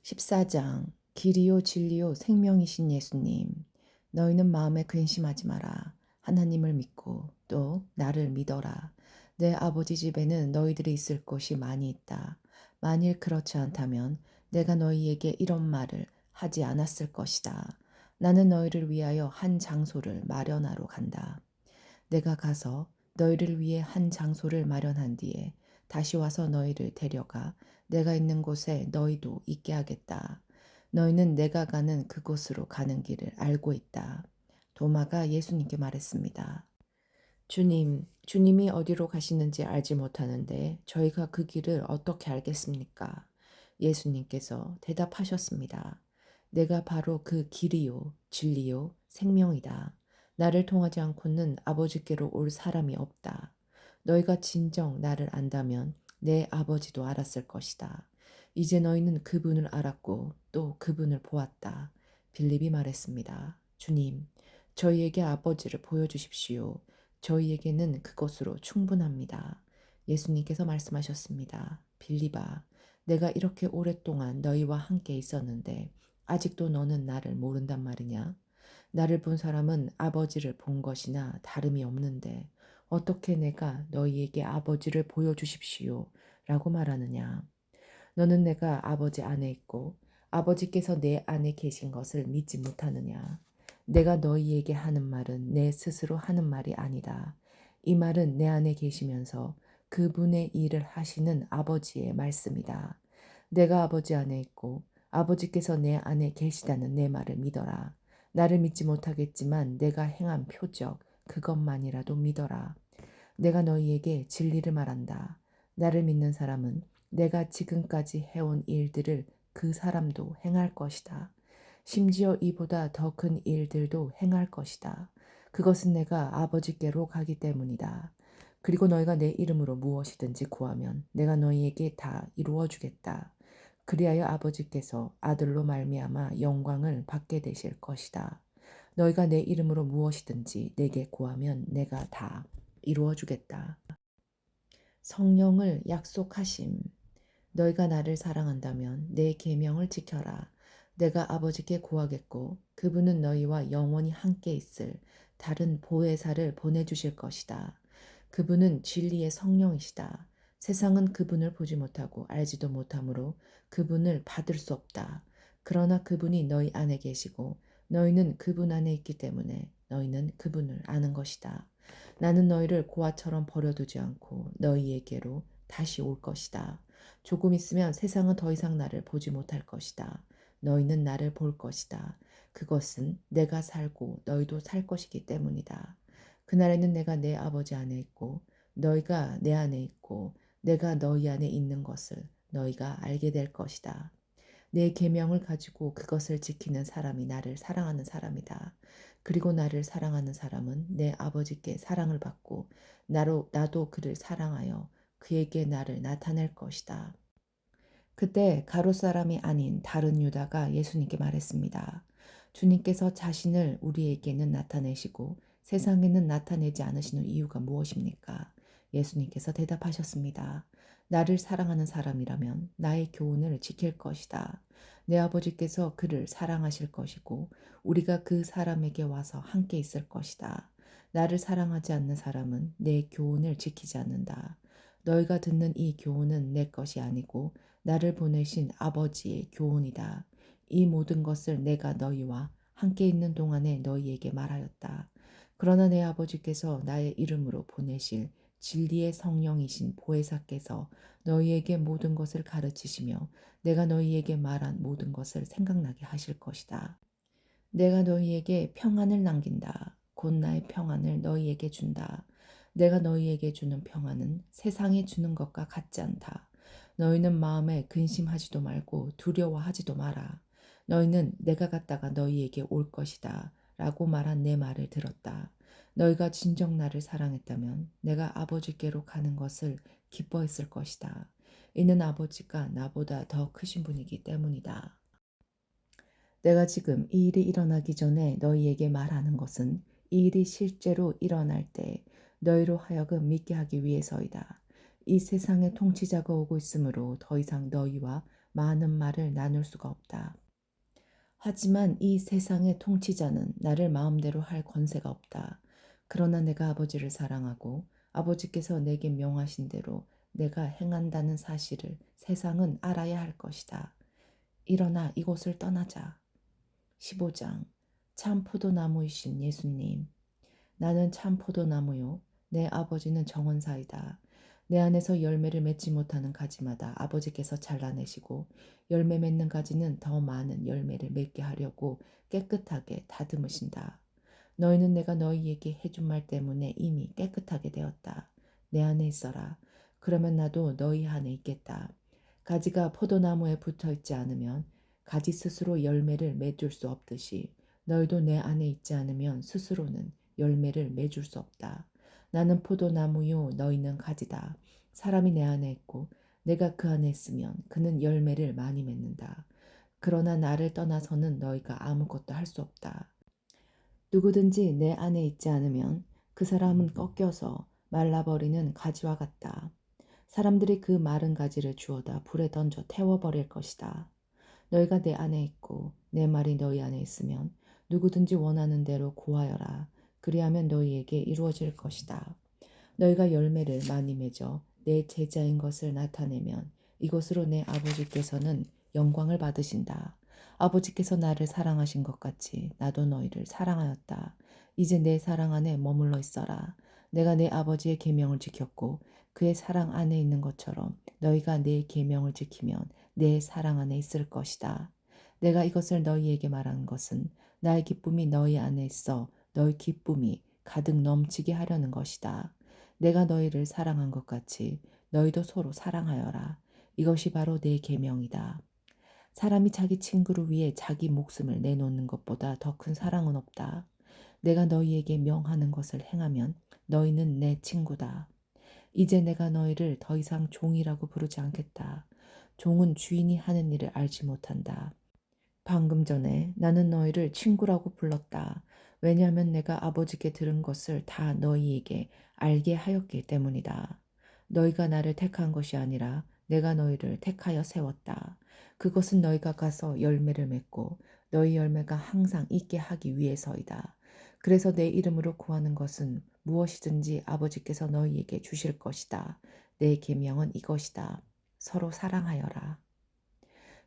14장 길이요 진리요 생명이신 예수님, 너희는 마음에 근심하지 마라. 하나님을 믿고 또 나를 믿어라. 내 아버지 집에는 너희들이 있을 곳이 많이 있다. 만일 그렇지 않다면 내가 너희에게 이런 말을 하지 않았을 것이다. 나는 너희를 위하여 한 장소를 마련하러 간다. 내가 가서 너희를 위해 한 장소를 마련한 뒤에 다시 와서 너희를 데려가 내가 있는 곳에 너희도 있게 하겠다. 너희는 내가 가는 그곳으로 가는 길을 알고 있다. 도마가 예수님께 말했습니다. 주님이 어디로 가시는지 알지 못하는데 저희가 그 길을 어떻게 알겠습니까? 예수님께서 대답하셨습니다. 내가 바로 그 길이요, 진리요, 생명이다. 나를 통하지 않고는 아버지께로 올 사람이 없다. 너희가 진정 나를 안다면 내 아버지도 알았을 것이다. 이제 너희는 그분을 알았고 또 그분을 보았다. 빌립이 말했습니다. 주님, 저희에게 아버지를 보여주십시오. 저희에게는 그것으로 충분합니다. 예수님께서 말씀하셨습니다. 빌립아, 내가 이렇게 오랫동안 너희와 함께 있었는데 아직도 너는 나를 모른단 말이냐? 나를 본 사람은 아버지를 본 것이나 다름이 없는데 어떻게 내가 너희에게 아버지를 보여주십시오 라고 말하느냐? 너는 내가 아버지 안에 있고 아버지께서 내 안에 계신 것을 믿지 못하느냐? 내가 너희에게 하는 말은 내 스스로 하는 말이 아니다. 이 말은 내 안에 계시면서 그분의 일을 하시는 아버지의 말씀이다. 내가 아버지 안에 있고 아버지께서 내 안에 계시다는 내 말을 믿어라. 나를 믿지 못하겠지만 내가 행한 표적 그것만이라도 믿어라. 내가 너희에게 진리를 말한다. 나를 믿는 사람은 내가 지금까지 해온 일들을 그 사람도 행할 것이다. 심지어 이보다 더 큰 일들도 행할 것이다. 그것은 내가 아버지께로 가기 때문이다. 그리고 너희가 내 이름으로 무엇이든지 구하면 내가 너희에게 다 이루어 주겠다. 그리하여 아버지께서 아들로 말미암아 영광을 받게 되실 것이다. 너희가 내 이름으로 무엇이든지 내게 구하면 내가 다 이루어 주겠다. 성령을 약속하심. 너희가 나를 사랑한다면 내 계명을 지켜라. 내가 아버지께 구하겠고 그분은 너희와 영원히 함께 있을 다른 보혜사를 보내주실 것이다. 그분은 진리의 성령이시다. 세상은 그분을 보지 못하고 알지도 못하므로 그분을 받을 수 없다. 그러나 그분이 너희 안에 계시고 너희는 그분 안에 있기 때문에 너희는 그분을 아는 것이다. 나는 너희를 고아처럼 버려두지 않고 너희에게로 다시 올 것이다. 조금 있으면 세상은 더 이상 나를 보지 못할 것이다. 너희는 나를 볼 것이다. 그것은 내가 살고 너희도 살 것이기 때문이다. 그날에는 내가 내 아버지 안에 있고 너희가 내 안에 있고 내가 너희 안에 있는 것을 너희가 알게 될 것이다. 내 계명을 가지고 그것을 지키는 사람이 나를 사랑하는 사람이다. 그리고 나를 사랑하는 사람은 내 아버지께 사랑을 받고 나도 그를 사랑하여 그에게 나를 나타낼 것이다. 그때 가롯 사람이 아닌 다른 유다가 예수님께 말했습니다. 주님께서 자신을 우리에게는 나타내시고 세상에는 나타내지 않으시는 이유가 무엇입니까? 예수님께서 대답하셨습니다. 나를 사랑하는 사람이라면 나의 교훈을 지킬 것이다. 내 아버지께서 그를 사랑하실 것이고 우리가 그 사람에게 와서 함께 있을 것이다. 나를 사랑하지 않는 사람은 내 교훈을 지키지 않는다. 너희가 듣는 이 교훈은 내 것이 아니고 나를 보내신 아버지의 교훈이다. 이 모든 것을 내가 너희와 함께 있는 동안에 너희에게 말하였다. 그러나 내 아버지께서 나의 이름으로 보내실 진리의 성령이신 보혜사께서 너희에게 모든 것을 가르치시며 내가 너희에게 말한 모든 것을 생각나게 하실 것이다. 내가 너희에게 평안을 남긴다. 곧 나의 평안을 너희에게 준다. 내가 너희에게 주는 평안은 세상에 주는 것과 같지 않다. 너희는 마음에 근심하지도 말고 두려워하지도 마라. 너희는 내가 갔다가 너희에게 올 것이다. 라고 말한 내 말을 들었다. 너희가 진정 나를 사랑했다면 내가 아버지께로 가는 것을 기뻐했을 것이다. 이는 아버지가 나보다 더 크신 분이기 때문이다. 내가 지금 이 일이 일어나기 전에 너희에게 말하는 것은 이 일이 실제로 일어날 때 너희로 하여금 믿게 하기 위해서이다. 이 세상의 통치자가 오고 있으므로 더 이상 너희와 많은 말을 나눌 수가 없다. 하지만 이 세상의 통치자는 나를 마음대로 할 권세가 없다. 그러나 내가 아버지를 사랑하고 아버지께서 내게 명하신 대로 내가 행한다는 사실을 세상은 알아야 할 것이다. 일어나 이곳을 떠나자. 15장. 참 포도나무이신 예수님. 나는 참 포도나무요. 내 아버지는 정원사이다. 내 안에서 열매를 맺지 못하는 가지마다 아버지께서 잘라내시고 열매 맺는 가지는 더 많은 열매를 맺게 하려고 깨끗하게 다듬으신다. 너희는 내가 너희에게 해준 말 때문에 이미 깨끗하게 되었다. 내 안에 있어라. 그러면 나도 너희 안에 있겠다. 가지가 포도나무에 붙어 있지 않으면 가지 스스로 열매를 맺을 수 없듯이 너희도 내 안에 있지 않으면 스스로는 열매를 맺을 수 없다. 나는 포도나무요 너희는 가지다. 사람이 내 안에 있고 내가 그 안에 있으면 그는 열매를 많이 맺는다. 그러나 나를 떠나서는 너희가 아무것도 할 수 없다. 누구든지 내 안에 있지 않으면 그 사람은 꺾여서 말라버리는 가지와 같다. 사람들이 그 마른 가지를 주워다 불에 던져 태워버릴 것이다. 너희가 내 안에 있고 내 말이 너희 안에 있으면 누구든지 원하는 대로 구하여라. 그리하면 너희에게 이루어질 것이다. 너희가 열매를 많이 맺어 내 제자인 것을 나타내면 이것으로 내 아버지께서는 영광을 받으신다. 아버지께서 나를 사랑하신 것 같이 나도 너희를 사랑하였다. 이제 내 사랑 안에 머물러 있어라. 내가 내 아버지의 계명을 지켰고 그의 사랑 안에 있는 것처럼 너희가 내 계명을 지키면 내 사랑 안에 있을 것이다. 내가 이것을 너희에게 말하는 것은 나의 기쁨이 너희 안에 있어 너희 기쁨이 가득 넘치게 하려는 것이다. 내가 너희를 사랑한 것 같이 너희도 서로 사랑하여라. 이것이 바로 내 계명이다. 사람이 자기 친구를 위해 자기 목숨을 내놓는 것보다 더 큰 사랑은 없다. 내가 너희에게 명하는 것을 행하면 너희는 내 친구다. 이제 내가 너희를 더 이상 종이라고 부르지 않겠다. 종은 주인이 하는 일을 알지 못한다. 방금 전에 나는 너희를 친구라고 불렀다. 왜냐하면 내가 아버지께 들은 것을 다 너희에게 알게 하였기 때문이다. 너희가 나를 택한 것이 아니라 내가 너희를 택하여 세웠다. 그것은 너희가 가서 열매를 맺고 너희 열매가 항상 있게 하기 위해서이다. 그래서 내 이름으로 구하는 것은 무엇이든지 아버지께서 너희에게 주실 것이다. 내 계명은 이것이다. 서로 사랑하여라.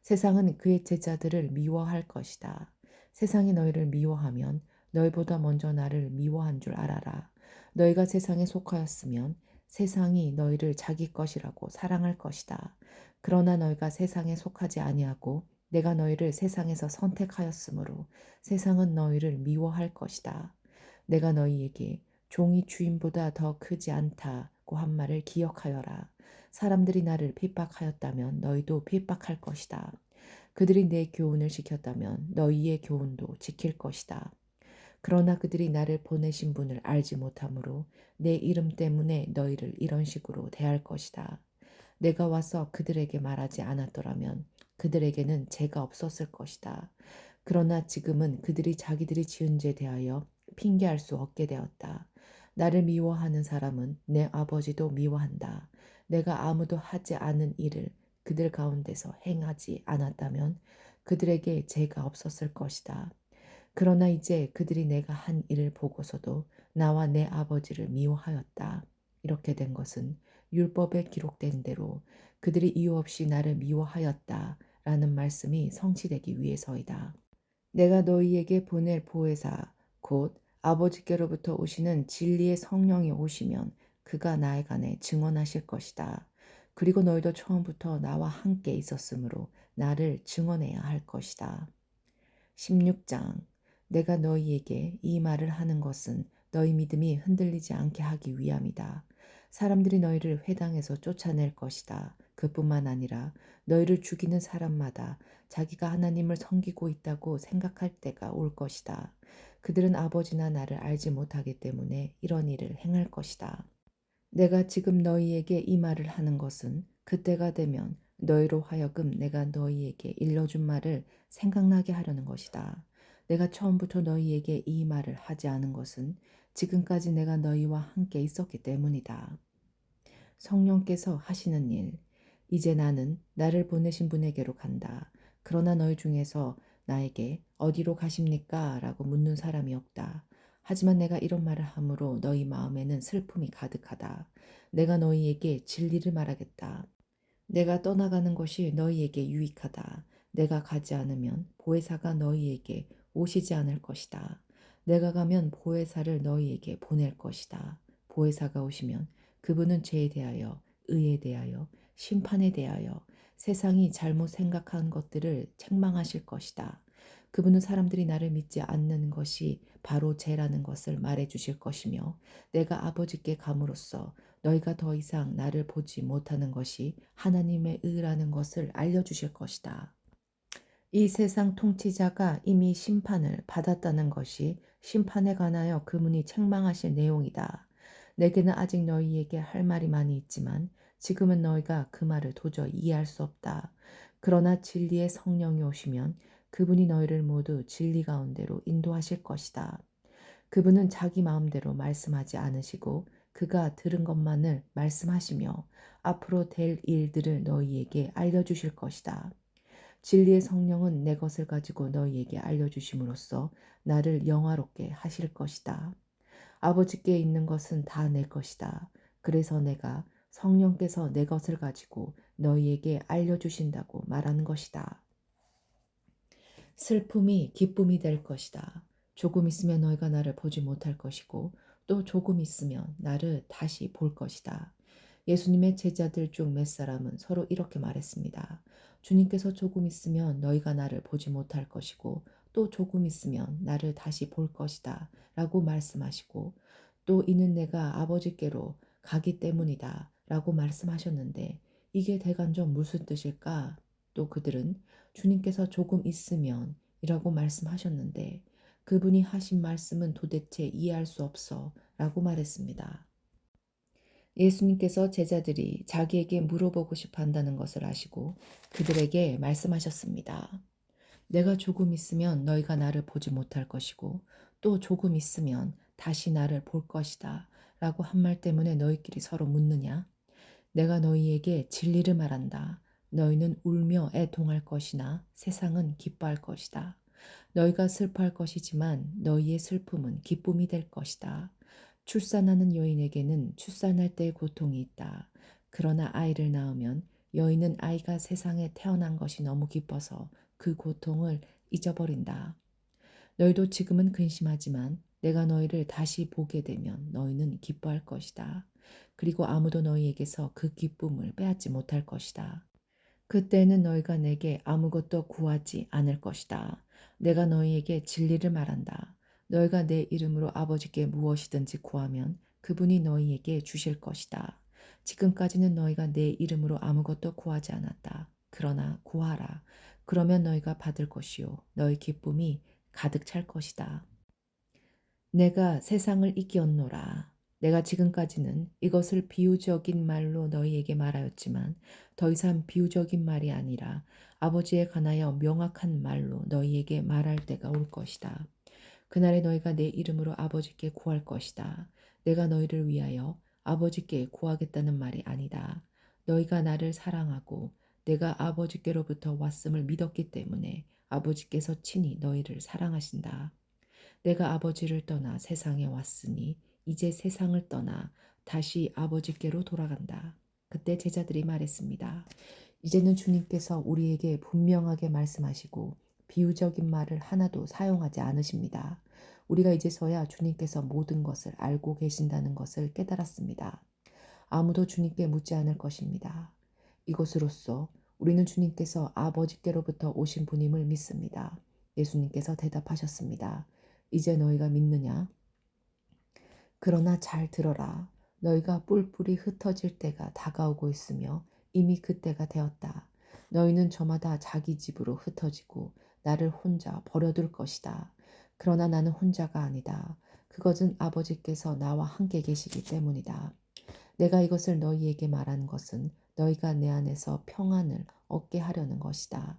세상은 그의 제자들을 미워할 것이다. 세상이 너희를 미워하면 너희보다 먼저 나를 미워한 줄 알아라. 너희가 세상에 속하였으면 세상이 너희를 자기 것이라고 사랑할 것이다. 그러나 너희가 세상에 속하지 아니하고 내가 너희를 세상에서 선택하였으므로 세상은 너희를 미워할 것이다. 내가 너희에게 종이 주인보다 더 크지 않다고 한 말을 기억하여라. 사람들이 나를 핍박하였다면 너희도 핍박할 것이다. 그들이 내 교훈을 지켰다면 너희의 교훈도 지킬 것이다. 그러나 그들이 나를 보내신 분을 알지 못하므로 내 이름 때문에 너희를 이런 식으로 대할 것이다. 내가 와서 그들에게 말하지 않았더라면 그들에게는 죄가 없었을 것이다. 그러나 지금은 그들이 자기들이 지은 죄에 대하여 핑계할 수 없게 되었다. 나를 미워하는 사람은 내 아버지도 미워한다. 내가 아무도 하지 않은 일을 그들 가운데서 행하지 않았다면 그들에게 죄가 없었을 것이다. 그러나 이제 그들이 내가 한 일을 보고서도 나와 내 아버지를 미워하였다. 이렇게 된 것은 율법에 기록된 대로 그들이 이유 없이 나를 미워하였다. 라는 말씀이 성취되기 위해서이다. 내가 너희에게 보낼 보혜사 곧 아버지께로부터 오시는 진리의 성령이 오시면 그가 나에 관해 증언하실 것이다. 그리고 너희도 처음부터 나와 함께 있었으므로 나를 증언해야 할 것이다. 16장. 내가 너희에게 이 말을 하는 것은 너희 믿음이 흔들리지 않게 하기 위함이다. 사람들이 너희를 회당에서 쫓아낼 것이다. 그뿐만 아니라 너희를 죽이는 사람마다 자기가 하나님을 섬기고 있다고 생각할 때가 올 것이다. 그들은 아버지나 나를 알지 못하기 때문에 이런 일을 행할 것이다. 내가 지금 너희에게 이 말을 하는 것은 그때가 되면 너희로 하여금 내가 너희에게 일러준 말을 생각나게 하려는 것이다. 내가 처음부터 너희에게 이 말을 하지 않은 것은 지금까지 내가 너희와 함께 있었기 때문이다. 성령께서 하시는 일. 이제 나는 나를 보내신 분에게로 간다. 그러나 너희 중에서 나에게 어디로 가십니까? 라고 묻는 사람이 없다. 하지만 내가 이런 말을 함으로 너희 마음에는 슬픔이 가득하다. 내가 너희에게 진리를 말하겠다. 내가 떠나가는 것이 너희에게 유익하다. 내가 가지 않으면 보혜사가 너희에게 오시지 않을 것이다. 내가 가면 보혜사를 너희에게 보낼 것이다. 보혜사가 오시면 그분은 죄에 대하여, 의에 대하여, 심판에 대하여 세상이 잘못 생각한 것들을 책망하실 것이다. 그분은 사람들이 나를 믿지 않는 것이 바로 죄라는 것을 말해 주실 것이며 내가 아버지께 감으로써 너희가 더 이상 나를 보지 못하는 것이 하나님의 의라는 것을 알려주실 것이다. 이 세상 통치자가 이미 심판을 받았다는 것이 심판에 관하여 그분이 책망하실 내용이다. 내게는 아직 너희에게 할 말이 많이 있지만 지금은 너희가 그 말을 도저히 이해할 수 없다. 그러나 진리의 성령이 오시면 그분이 너희를 모두 진리 가운데로 인도하실 것이다. 그분은 자기 마음대로 말씀하지 않으시고 그가 들은 것만을 말씀하시며 앞으로 될 일들을 너희에게 알려주실 것이다. 진리의 성령은 내 것을 가지고 너희에게 알려주심으로써 나를 영화롭게 하실 것이다. 아버지께 있는 것은 다 내 것이다. 그래서 내가 성령께서 내 것을 가지고 너희에게 알려주신다고 말하는 것이다. 슬픔이 기쁨이 될 것이다. 조금 있으면 너희가 나를 보지 못할 것이고 또 조금 있으면 나를 다시 볼 것이다. 예수님의 제자들 중 몇 사람은 서로 이렇게 말했습니다. 주님께서 조금 있으면 너희가 나를 보지 못할 것이고 또 조금 있으면 나를 다시 볼 것이다 라고 말씀하시고 또 이는 내가 아버지께로 가기 때문이다 라고 말씀하셨는데 이게 대간접 무슨 뜻일까? 또 그들은 주님께서 조금 있으면 이라고 말씀하셨는데 그분이 하신 말씀은 도대체 이해할 수 없어 라고 말했습니다. 예수님께서 제자들이 자기에게 물어보고 싶어 한다는 것을 아시고 그들에게 말씀하셨습니다. 내가 조금 있으면 너희가 나를 보지 못할 것이고 또 조금 있으면 다시 나를 볼 것이다 라고 한 말 때문에 너희끼리 서로 묻느냐? 내가 너희에게 진리를 말한다. 너희는 울며 애통할 것이나 세상은 기뻐할 것이다. 너희가 슬퍼할 것이지만 너희의 슬픔은 기쁨이 될 것이다. 출산하는 여인에게는 출산할 때의 고통이 있다. 그러나 아이를 낳으면 여인은 아이가 세상에 태어난 것이 너무 기뻐서 그 고통을 잊어버린다. 너희도 지금은 근심하지만 내가 너희를 다시 보게 되면 너희는 기뻐할 것이다. 그리고 아무도 너희에게서 그 기쁨을 빼앗지 못할 것이다. 그때는 너희가 내게 아무것도 구하지 않을 것이다. 내가 너희에게 진리를 말한다. 너희가 내 이름으로 아버지께 무엇이든지 구하면 그분이 너희에게 주실 것이다. 지금까지는 너희가 내 이름으로 아무것도 구하지 않았다. 그러나 구하라. 그러면 너희가 받을 것이요. 너희 기쁨이 가득 찰 것이다. 내가 세상을 이기었노라. 내가 지금까지는 이것을 비유적인 말로 너희에게 말하였지만 더 이상 비유적인 말이 아니라 아버지에 관하여 명확한 말로 너희에게 말할 때가 올 것이다. 그날에 너희가 내 이름으로 아버지께 구할 것이다. 내가 너희를 위하여 아버지께 구하겠다는 말이 아니다. 너희가 나를 사랑하고 내가 아버지께로부터 왔음을 믿었기 때문에 아버지께서 친히 너희를 사랑하신다. 내가 아버지를 떠나 세상에 왔으니 이제 세상을 떠나 다시 아버지께로 돌아간다. 그때 제자들이 말했습니다. 이제는 주님께서 우리에게 분명하게 말씀하시고 비유적인 말을 하나도 사용하지 않으십니다. 우리가 이제서야 주님께서 모든 것을 알고 계신다는 것을 깨달았습니다. 아무도 주님께 묻지 않을 것입니다. 이것으로써 우리는 주님께서 아버지께로부터 오신 분임을 믿습니다. 예수님께서 대답하셨습니다. 이제 너희가 믿느냐? 그러나 잘 들어라. 너희가 뿔뿔이 흩어질 때가 다가오고 있으며 이미 그때가 되었다. 너희는 저마다 자기 집으로 흩어지고 나를 혼자 버려둘 것이다. 그러나 나는 혼자가 아니다. 그것은 아버지께서 나와 함께 계시기 때문이다. 내가 이것을 너희에게 말한 것은 너희가 내 안에서 평안을 얻게 하려는 것이다.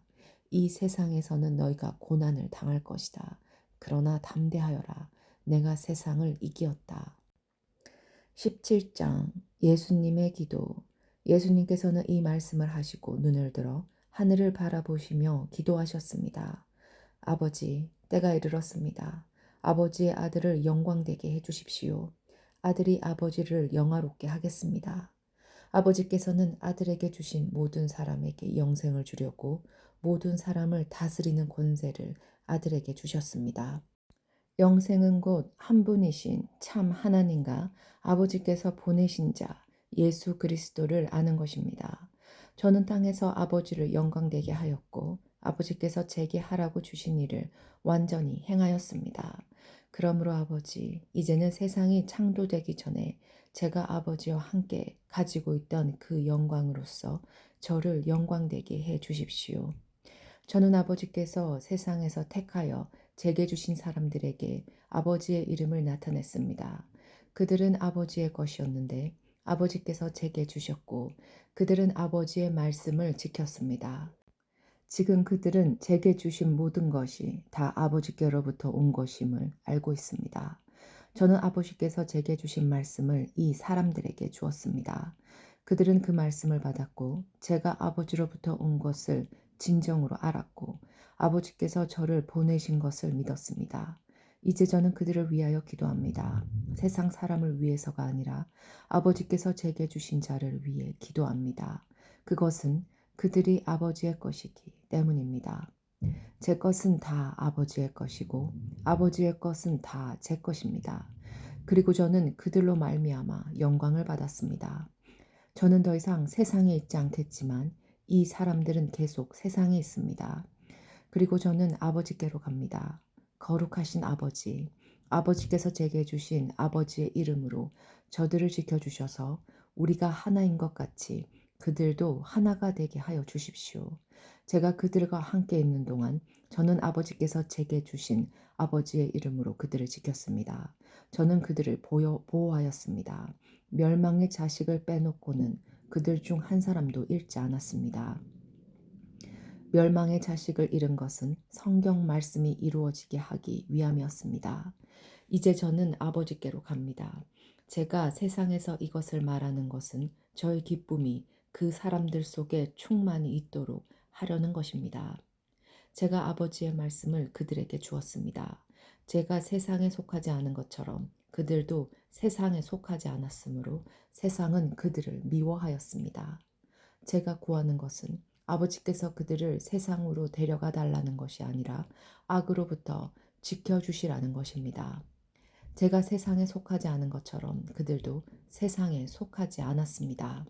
이 세상에서는 너희가 고난을 당할 것이다. 그러나 담대하여라. 내가 세상을 이기었다. 17장 예수님의 기도. 예수님께서는 이 말씀을 하시고 눈을 들어 하늘을 바라보시며 기도하셨습니다. 아버지, 때가 이르렀습니다. 아버지의 아들을 영광되게 해주십시오. 아들이 아버지를 영화롭게 하겠습니다. 아버지께서는 아들에게 주신 모든 사람에게 영생을 주려고 모든 사람을 다스리는 권세를 아들에게 주셨습니다. 영생은 곧 한 분이신 참 하나님과 아버지께서 보내신 자 예수 그리스도를 아는 것입니다. 저는 땅에서 아버지를 영광되게 하였고 아버지께서 제게 하라고 주신 일을 완전히 행하였습니다. 그러므로 아버지, 이제는 세상이 창조되기 전에 제가 아버지와 함께 가지고 있던 그 영광으로서 저를 영광되게 해 주십시오. 저는 아버지께서 세상에서 택하여 제게 주신 사람들에게 아버지의 이름을 나타냈습니다. 그들은 아버지의 것이었는데 아버지께서 제게 주셨고 그들은 아버지의 말씀을 지켰습니다. 지금 그들은 제게 주신 모든 것이 다 아버지께로부터 온 것임을 알고 있습니다. 저는 아버지께서 제게 주신 말씀을 이 사람들에게 주었습니다. 그들은 그 말씀을 받았고 제가 아버지로부터 온 것을 진정으로 알았고 아버지께서 저를 보내신 것을 믿었습니다. 이제 저는 그들을 위하여 기도합니다. 세상 사람을 위해서가 아니라 아버지께서 제게 주신 자를 위해 기도합니다. 그것은 그들이 아버지의 것이기 때문입니다. 제 것은 다 아버지의 것이고 아버지의 것은 다 제 것입니다. 그리고 저는 그들로 말미암아 영광을 받았습니다. 저는 더 이상 세상에 있지 않겠지만 이 사람들은 계속 세상에 있습니다. 그리고 저는 아버지께로 갑니다. 거룩하신 아버지, 아버지께서 제게 주신 아버지의 이름으로 저들을 지켜주셔서 우리가 하나인 것 같이 그들도 하나가 되게 하여 주십시오. 제가 그들과 함께 있는 동안 저는 아버지께서 제게 주신 아버지의 이름으로 그들을 지켰습니다. 저는 그들을 보호하였습니다. 멸망의 자식을 빼놓고는 그들 중 한 사람도 잃지 않았습니다. 멸망의 자식을 잃은 것은 성경 말씀이 이루어지게 하기 위함이었습니다. 이제 저는 아버지께로 갑니다. 제가 세상에서 이것을 말하는 것은 저의 기쁨이 그 사람들 속에 충만히 있도록 하려는 것입니다. 제가 아버지의 말씀을 그들에게 주었습니다. 제가 세상에 속하지 않은 것처럼 그들도 세상에 속하지 않았으므로 세상은 그들을 미워하였습니다. 제가 구하는 것은 아버지께서 그들을 세상으로 데려가 달라는 것이 아니라 악으로부터 지켜주시라는 것입니다. 제가 세상에 속하지 않은 것처럼 그들도 세상에 속하지 않았습니다.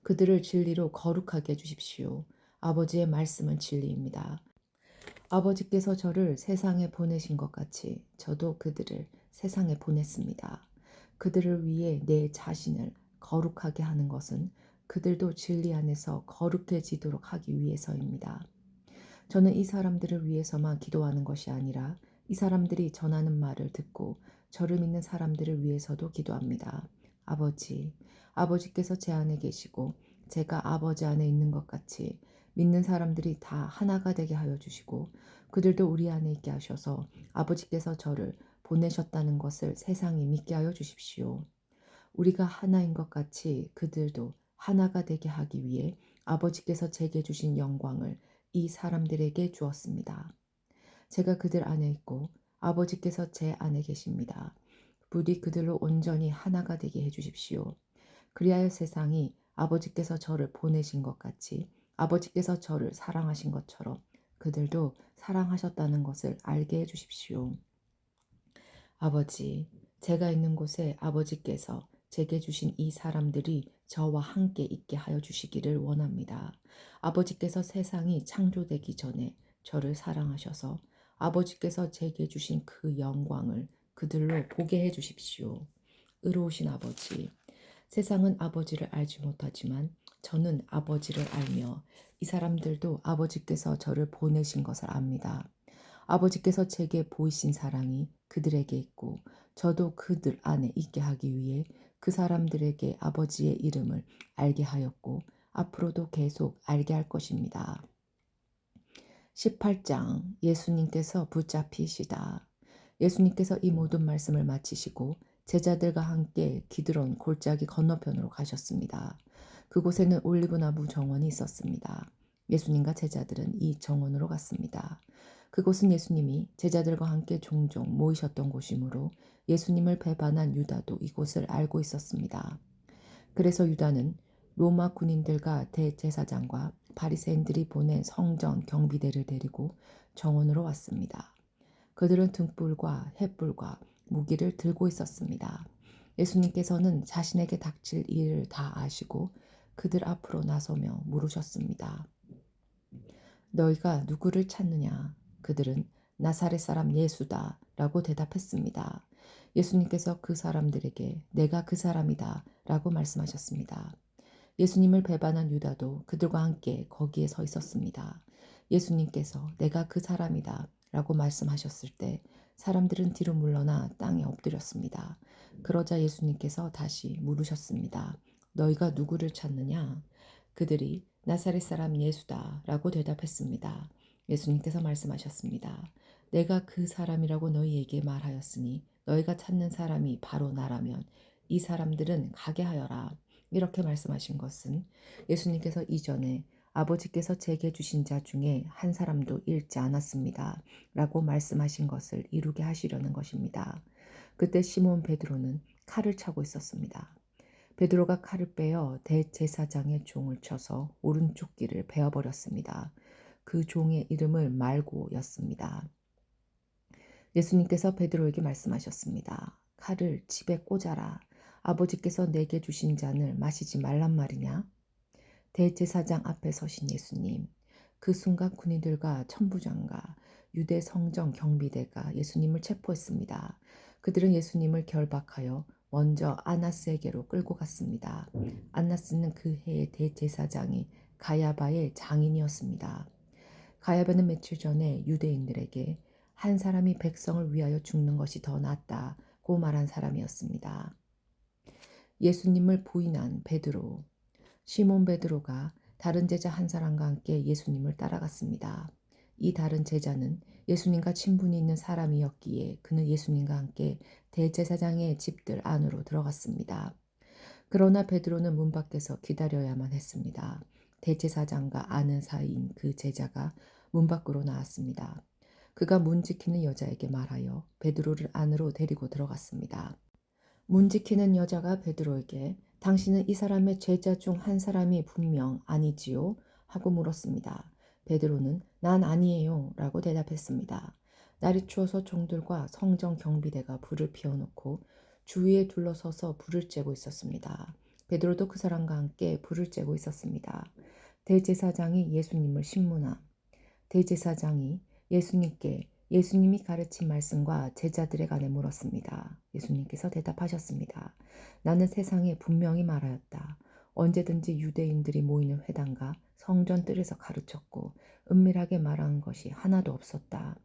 그들을 진리로 거룩하게 해주십시오. 아버지의 말씀은 진리입니다. 아버지께서 저를 세상에 보내신 것 같이 저도 그들을 세상에 보냈습니다. 그들을 위해 내 자신을 거룩하게 하는 것은 그들도 진리 안에서 거룩해지도록 하기 위해서입니다. 저는 이 사람들을 위해서만 기도하는 것이 아니라 이 사람들이 전하는 말을 듣고 저를 믿는 사람들을 위해서도 기도합니다. 아버지, 아버지께서 제 안에 계시고 제가 아버지 안에 있는 것 같이 믿는 사람들이 다 하나가 되게 하여 주시고 그들도 우리 안에 있게 하셔서 아버지께서 저를 보내셨다는 것을 세상이 믿게 하여 주십시오. 우리가 하나인 것 같이 그들도 하나가 되게 하기 위해 아버지께서 제게 주신 영광을 이 사람들에게 주었습니다. 제가 그들 안에 있고 아버지께서 제 안에 계십니다. 부디 그들로 온전히 하나가 되게 해주십시오. 그리하여 세상이 아버지께서 저를 보내신 것 같이 아버지께서 저를 사랑하신 것처럼 그들도 사랑하셨다는 것을 알게 해주십시오. 아버지, 제가 있는 곳에 아버지께서 제게 주신 이 사람들이 저와 함께 있게 하여 주시기를 원합니다. 아버지께서 세상이 창조되기 전에 저를 사랑하셔서 아버지께서 제게 주신 그 영광을 그들로 보게 해 주십시오. 의로우신 아버지, 세상은 아버지를 알지 못하지만 저는 아버지를 알며 이 사람들도 아버지께서 저를 보내신 것을 압니다. 아버지께서 제게 보이신 사랑이 그들에게 있고 저도 그들 안에 있게 하기 위해 그 사람들에게 아버지의 이름을 알게 하였고 앞으로도 계속 알게 할 것입니다. 18장 예수님께서 붙잡히시다. 예수님께서 이 모든 말씀을 마치시고 제자들과 함께 기드론 골짜기 건너편으로 가셨습니다. 그곳에는 올리브나무 정원이 있었습니다. 예수님과 제자들은 이 정원으로 갔습니다. 그곳은 예수님이 제자들과 함께 종종 모이셨던 곳이므로 예수님을 배반한 유다도 이곳을 알고 있었습니다. 그래서 유다는 로마 군인들과 대제사장과 바리새인들이 보낸 성전 경비대를 데리고 정원으로 왔습니다. 그들은 등불과 횃불과 무기를 들고 있었습니다. 예수님께서는 자신에게 닥칠 일을 다 아시고 그들 앞으로 나서며 물으셨습니다. 너희가 누구를 찾느냐? 그들은 나사렛 사람 예수다 라고 대답했습니다. 예수님께서 그 사람들에게 내가 그 사람이다 라고 말씀하셨습니다. 예수님을 배반한 유다도 그들과 함께 거기에 서 있었습니다. 예수님께서 내가 그 사람이다 라고 말씀하셨을 때 사람들은 뒤로 물러나 땅에 엎드렸습니다. 그러자 예수님께서 다시 물으셨습니다. 너희가 누구를 찾느냐? 그들이 나사렛 사람 예수다 라고 대답했습니다. 예수님께서 말씀하셨습니다. 내가 그 사람이라고 너희에게 말하였으니 너희가 찾는 사람이 바로 나라면 이 사람들은 가게 하여라. 이렇게 말씀하신 것은 예수님께서 이전에 아버지께서 제게 주신 자 중에 한 사람도 잃지 않았습니다. 라고 말씀하신 것을 이루게 하시려는 것입니다. 그때 시몬 베드로는 칼을 차고 있었습니다. 베드로가 칼을 빼어 대제사장의 종을 쳐서 오른쪽 귀를 베어버렸습니다. 그 종의 이름을 말고였습니다. 예수님께서 베드로에게 말씀하셨습니다. 칼을 집에 꽂아라. 아버지께서 내게 주신 잔을 마시지 말란 말이냐? 대제사장 앞에 서신 예수님. 그 순간 군인들과 천부장과 유대 성정 경비대가 예수님을 체포했습니다. 그들은 예수님을 결박하여 먼저 아나스에게로 끌고 갔습니다. 아나스는 그 해의 대제사장이 가야바의 장인이었습니다. 가야바는 며칠 전에 유대인들에게 한 사람이 백성을 위하여 죽는 것이 더 낫다고 말한 사람이었습니다. 예수님을 부인한 베드로. 시몬 베드로가 다른 제자 한 사람과 함께 예수님을 따라갔습니다. 이 다른 제자는 예수님과 친분이 있는 사람이었기에 그는 예수님과 함께 대제사장의 집들 안으로 들어갔습니다. 그러나 베드로는 문 밖에서 기다려야만 했습니다. 대제사장과 아는 사이인 그 제자가 문 밖으로 나왔습니다. 그가 문 지키는 여자에게 말하여 베드로를 안으로 데리고 들어갔습니다. 문 지키는 여자가 베드로에게 당신은 이 사람의 제자 중 한 사람이 분명 아니지요? 하고 물었습니다. 베드로는 난 아니에요 라고 대답했습니다. 날이 추워서 종들과 성전 경비대가 불을 피워놓고 주위에 둘러서서 불을 쬐고 있었습니다. 베드로도 그 사람과 함께 불을 쬐고 있었습니다. 대제사장이 예수님을 신문함. 대제사장이 예수님이 가르친 말씀과 제자들에 관해 물었습니다. 예수님께서 대답하셨습니다. 나는 세상에 분명히 말하였다. 언제든지 유대인들이 모이는 회당과 성전 뜰에서 가르쳤고 은밀하게 말한 것이 하나도 없었다.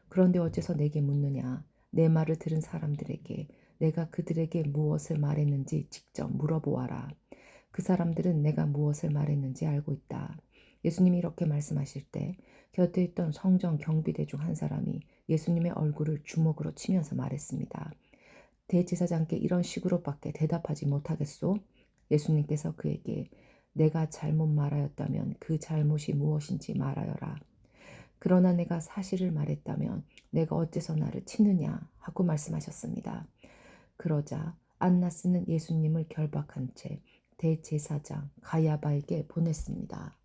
그런데 어째서 내게 묻느냐? 내 말을 들은 사람들에게 내가 그들에게 무엇을 말했는지 직접 물어보아라. 그 사람들은 내가 무엇을 말했는지 알고 있다. 예수님이 이렇게 말씀하실 때 곁에 있던 성전 경비대 중 한 사람이 예수님의 얼굴을 주먹으로 치면서 말했습니다. 대제사장께 이런 식으로밖에 대답하지 못하겠소? 예수님께서 그에게 내가 잘못 말하였다면 그 잘못이 무엇인지 말하여라. 그러나 내가 사실을 말했다면 내가 어째서 나를 치느냐 하고 말씀하셨습니다. 그러자 안나스는 예수님을 결박한 채 대제사장 가야바에게 보냈습니다.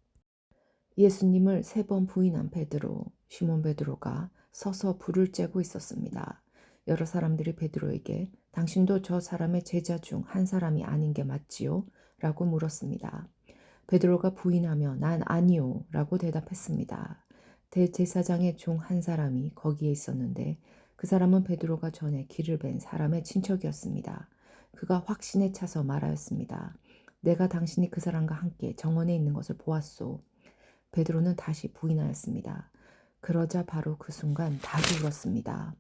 예수님을 3번 부인한 베드로, 시몬 베드로가 서서 불을 쬐고 있었습니다. 여러 사람들이 베드로에게 당신도 저 사람의 제자 중 한 사람이 아닌 게 맞지요? 라고 물었습니다. 베드로가 부인하며 난 아니요 라고 대답했습니다. 대제사장의 종 한 사람이 거기에 있었는데 그 사람은 베드로가 전에 길을 벤 사람의 친척이었습니다. 그가 확신에 차서 말하였습니다. 내가 당신이 그 사람과 함께 정원에 있는 것을 보았소. 베드로는 다시 부인하였습니다. 그러자 바로 그 순간 닭이 울었습니다.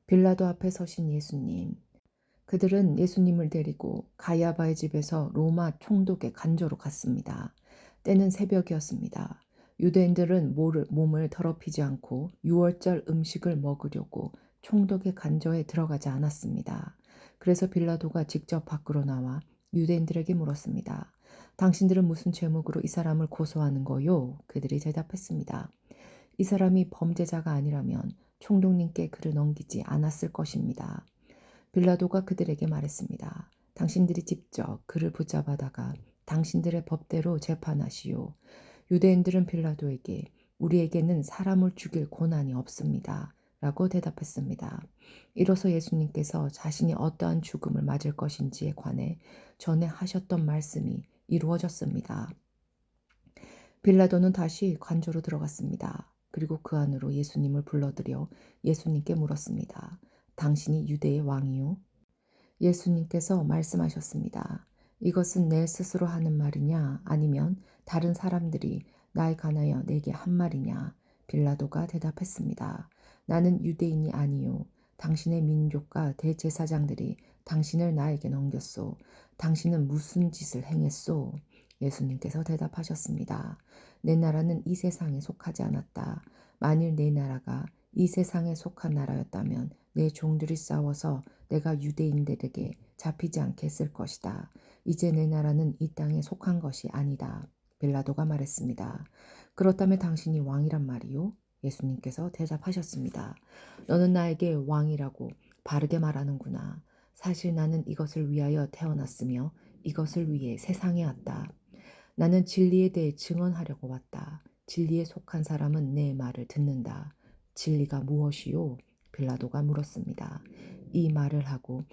빌라도 앞에 서신 예수님. 그들은 예수님을 데리고 가야바의 집에서 로마 총독의 간조로 갔습니다. 때는 새벽이었습니다. 유대인들은 몸을 더럽히지 않고 유월절 음식을 먹으려고 총독의 간저에 들어가지 않았습니다. 그래서 빌라도가 직접 밖으로 나와 유대인들에게 물었습니다. 당신들은 무슨 죄목으로 이 사람을 고소하는 거요? 그들이 대답했습니다. 이 사람이 범죄자가 아니라면 총독님께 그를 넘기지 않았을 것입니다. 빌라도가 그들에게 말했습니다. 당신들이 직접 그를 붙잡아다가 당신들의 법대로 재판하시오. 유대인들은 빌라도에게 우리에게는 사람을 죽일 고난이 없습니다. 라고 대답했습니다. 이로써 예수님께서 자신이 어떠한 죽음을 맞을 것인지에 관해 전에 하셨던 말씀이 이루어졌습니다. 빌라도는 다시 관저로 들어갔습니다. 그리고 그 안으로 예수님을 불러들여 예수님께 물었습니다. 당신이 유대의 왕이요? 예수님께서 말씀하셨습니다. 이것은 내 스스로 하는 말이냐 아니면 다른 사람들이 나에 관하여 내게 한 말이냐? 빌라도가 대답했습니다. 나는 유대인이 아니요. 당신의 민족과 대제사장들이 당신을 나에게 넘겼소. 당신은 무슨 짓을 행했소? 예수님께서 대답하셨습니다. 내 나라는 이 세상에 속하지 않았다. 만일 내 나라가 이 세상에 속한 나라였다면 내 종들이 싸워서 내가 유대인들에게 잡히지 않게 했을 것이다. 이제 내 나라는 이 땅에 속한 것이 아니다. 빌라도가 말했습니다. 그렇다면 당신이 왕이란 말이요? 예수님께서 대답하셨습니다. 너는 나에게 왕이라고 바르게 말하는구나. 사실 나는 이것을 위하여 태어났으며 이것을 위해 세상에 왔다. 나는 진리에 대해 증언하려고 왔다. 진리에 속한 사람은 내 말을 듣는다. 진리가 무엇이요? 빌라도가 물었습니다. 이 말을 하고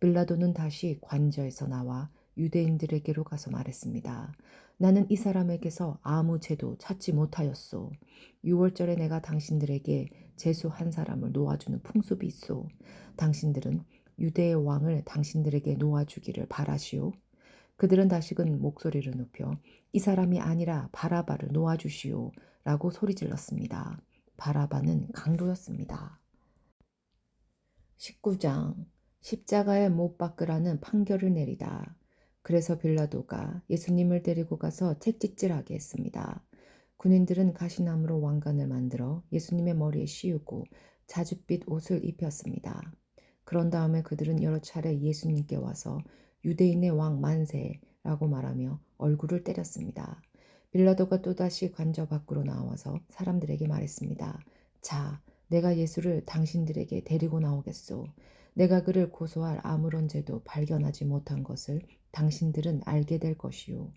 빌라도는 다시 관저에서 나와 유대인들에게로 가서 말했습니다. 나는 이 사람에게서 아무 죄도 찾지 못하였소. 6월절에 내가 당신들에게 제수 한 사람을 놓아주는 풍습이 있소. 당신들은 유대의 왕을 당신들에게 놓아주기를 바라시오. 그들은 다시금 목소리를 높여 이 사람이 아니라 바라바를 놓아주시오 라고 소리질렀습니다. 바라바는 강도였습니다. 19장 십자가에 못 박으라는 판결을 내리다. 그래서 빌라도가 예수님을 데리고 가서 채찍질하게 했습니다. 군인들은 가시나무로 왕관을 만들어 예수님의 머리에 씌우고 자줏빛 옷을 입혔습니다. 그런 다음에 그들은 여러 차례 예수님께 와서 유대인의 왕 만세라고 말하며 얼굴을 때렸습니다. 빌라도가 또다시 관저 밖으로 나와서 사람들에게 말했습니다. 자, 내가 예수를 당신들에게 데리고 나오겠소. 내가 그를 고소할 아무런 죄도 발견하지 못한 것을 당신들은 알게 될 것이요.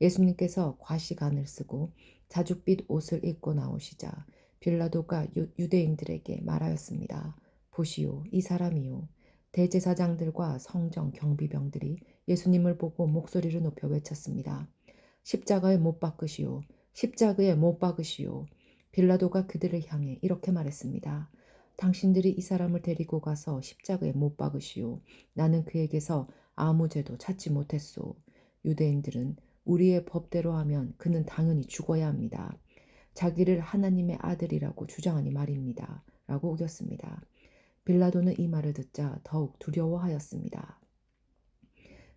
예수님께서 과시간을 쓰고 자줏빛 옷을 입고 나오시자 빌라도가 유대인들에게 말하였습니다. 보시오, 이 사람이요. 대제사장들과 성정 경비병들이 예수님을 보고 목소리를 높여 외쳤습니다. 십자가에 못 박으시오. 십자가에 못 박으시오. 빌라도가 그들을 향해 이렇게 말했습니다. 당신들이 이 사람을 데리고 가서 십자가에 못 박으시오. 나는 그에게서 아무 죄도 찾지 못했소. 유대인들은 우리의 법대로 하면 그는 당연히 죽어야 합니다. 자기를 하나님의 아들이라고 주장하니 말입니다. 라고 우겼습니다. 빌라도는 이 말을 듣자 더욱 두려워하였습니다.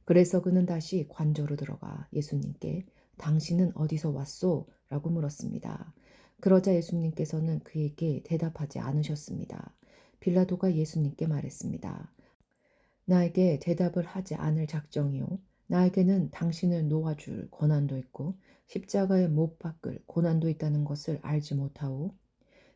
그래서 그는 다시 관저로 들어가 예수님께 당신은 어디서 왔소? 라고 물었습니다. 그러자 예수님께서는 그에게 대답하지 않으셨습니다. 빌라도가 예수님께 말했습니다. 나에게 대답을 하지 않을 작정이요. 나에게는 당신을 놓아줄 권한도 있고 십자가에 못 박을 고난도 있다는 것을 알지 못하오.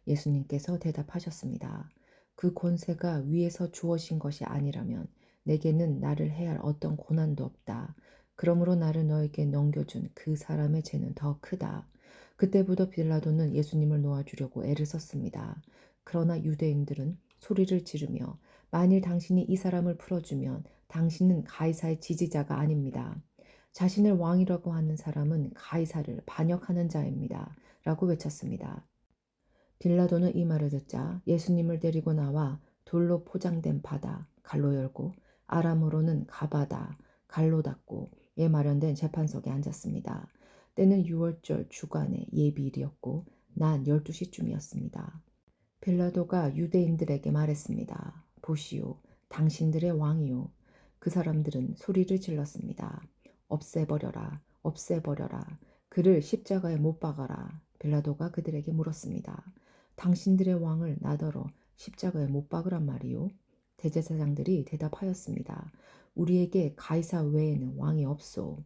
예수님께서 대답하셨습니다. 그 권세가 위에서 주어진 것이 아니라면 내게는 나를 해할 어떤 고난도 없다. 그러므로 나를 너에게 넘겨준 그 사람의 죄는 더 크다. 그때부터 빌라도는 예수님을 놓아주려고 애를 썼습니다. 그러나 유대인들은 소리를 지르며 만일 당신이 이 사람을 풀어주면 당신은 가이사의 지지자가 아닙니다. 자신을 왕이라고 하는 사람은 가이사를 반역하는 자입니다. 라고 외쳤습니다. 빌라도는 이 말을 듣자 예수님을 데리고 나와 돌로 포장된 바다, 갈로 열고 아람어로는 가바다, 갈로 닫고 에 마련된 재판석에 앉았습니다. 때는 6월절 주간의 예비일이었고 낮 12시쯤이었습니다. 빌라도가 유대인들에게 말했습니다. 보시오, 당신들의 왕이요. 그 사람들은 소리를 질렀습니다. 없애버려라, 없애버려라. 그를 십자가에 못 박아라. 빌라도가 그들에게 물었습니다. 당신들의 왕을 나더러 십자가에 못 박으란 말이요. 대제사장들이 대답하였습니다. 우리에게 가이사 외에는 왕이 없소.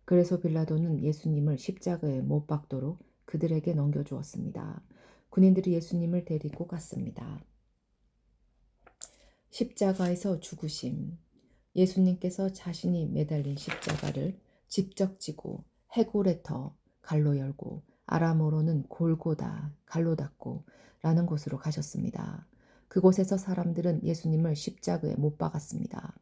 그래서 빌라도는 예수님을 십자가에 못 박도록 그들에게 넘겨주었습니다. 군인들이 예수님을 데리고 갔습니다. 십자가에서 죽으심. 예수님께서 자신이 매달린 십자가를 직접 지고 헤고레터 갈로 열고 아람어로는 골고다 갈로 닫고 라는 곳으로 가셨습니다. 그곳에서 사람들은 예수님을 십자가에 못 박았습니다.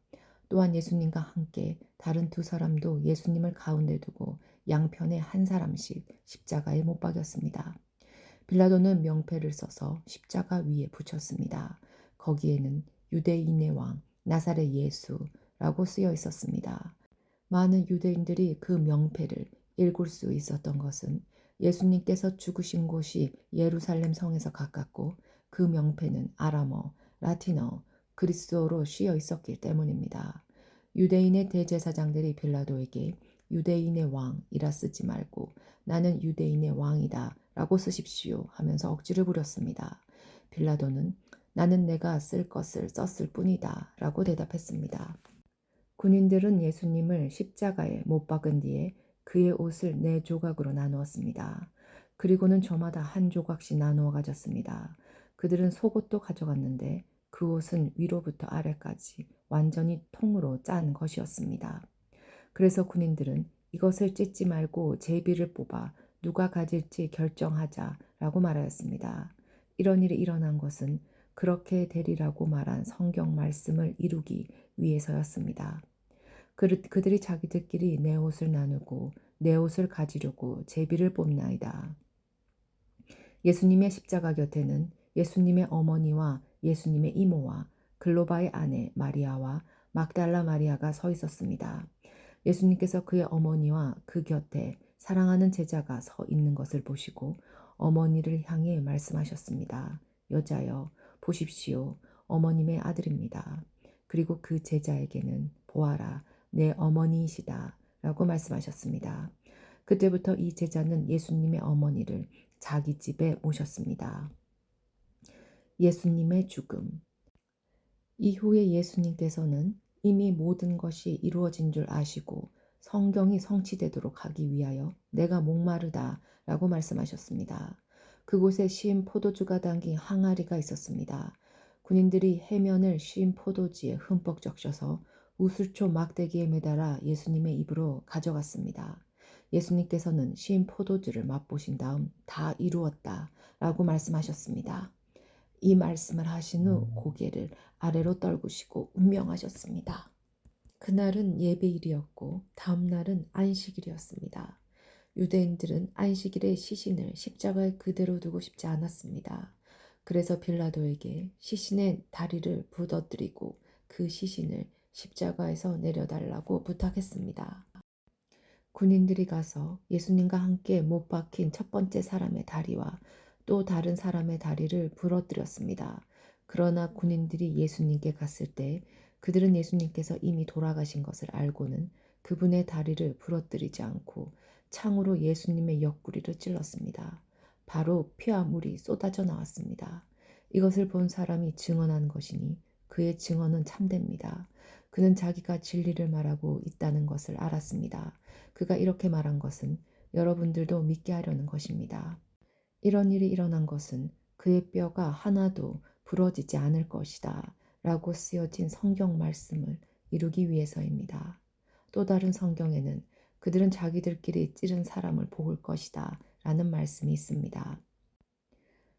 또한 예수님과 함께 다른 두 사람도 예수님을 가운데 두고 양편에 한 사람씩 십자가에 못 박였습니다. 빌라도는 명패를 써서 십자가 위에 붙였습니다. 거기에는 유대인의 왕 나사렛 예수라고 쓰여 있었습니다. 많은 유대인들이 그 명패를 읽을 수 있었던 것은 예수님께서 죽으신 곳이 예루살렘 성에서 가깝고 그 명패는 아람어, 라틴어, 그리스어로 씌어 있었기 때문입니다. 유대인의 대제사장들이 빌라도에게 유대인의 왕이라 쓰지 말고 나는 유대인의 왕이다 라고 쓰십시오 하면서 억지를 부렸습니다. 빌라도는 나는 내가 쓸 것을 썼을 뿐이다 라고 대답했습니다. 군인들은 예수님을 십자가에 못 박은 뒤에 그의 옷을 4조각으로 나누었습니다. 그리고는 저마다 한 조각씩 나누어 가졌습니다. 그들은 속옷도 가져갔는데 그 옷은 위로부터 아래까지 완전히 통으로 짠 것이었습니다. 그래서 군인들은 이것을 찢지 말고 제비를 뽑아 누가 가질지 결정하자라고 말하였습니다. 이런 일이 일어난 것은 그렇게 되리라고 말한 성경 말씀을 이루기 위해서였습니다. 그들이 자기들끼리 내 옷을 나누고 내 옷을 가지려고 제비를 뽑나이다. 예수님의 십자가 곁에는 예수님의 어머니와 예수님의 이모와 글로바의 아내 마리아와 막달라 마리아가 서 있었습니다. 예수님께서 그의 어머니와 그 곁에 사랑하는 제자가 서 있는 것을 보시고 어머니를 향해 말씀하셨습니다. 여자여, 보십시오. 어머님의 아들입니다. 그리고 그 제자에게는 보아라, 내 어머니이시다 라고 말씀하셨습니다. 그때부터 이 제자는 예수님의 어머니를 자기 집에 모셨습니다. 예수님의 죽음. 이후에 예수님께서는 이미 모든 것이 이루어진 줄 아시고 성경이 성취되도록 하기 위하여 내가 목마르다 라고 말씀하셨습니다. 그곳에 신 포도주가 담긴 항아리가 있었습니다. 군인들이 해면을 신 포도주에 흠뻑 적셔서 우슬초 막대기에 매달아 예수님의 입으로 가져갔습니다. 예수님께서는 신 포도주를 맛보신 다음 다 이루었다 라고 말씀하셨습니다. 이 말씀을 하신 후 고개를 아래로 떨구시고 운명하셨습니다. 그날은 예배일이었고 다음 날은 안식일이었습니다. 유대인들은 안식일에 시신을 십자가에 그대로 두고 싶지 않았습니다. 그래서 빌라도에게 시신의 다리를 부러뜨리고 그 시신을 십자가에서 내려달라고 부탁했습니다. 군인들이 가서 예수님과 함께 못 박힌 첫 번째 사람의 다리와 또 다른 사람의 다리를 부러뜨렸습니다. 그러나 군인들이 예수님께 갔을 때 그들은 예수님께서 이미 돌아가신 것을 알고는 그분의 다리를 부러뜨리지 않고 창으로 예수님의 옆구리를 찔렀습니다. 바로 피와 물이 쏟아져 나왔습니다. 이것을 본 사람이 증언한 것이니 그의 증언은 참됩니다. 그는 자기가 진리를 말하고 있다는 것을 알았습니다. 그가 이렇게 말한 것은 여러분들도 믿게 하려는 것입니다. 이런 일이 일어난 것은 그의 뼈가 하나도 부러지지 않을 것이다 라고 쓰여진 성경 말씀을 이루기 위해서입니다. 또 다른 성경에는 그들은 자기들끼리 찌른 사람을 볼 것이다 라는 말씀이 있습니다.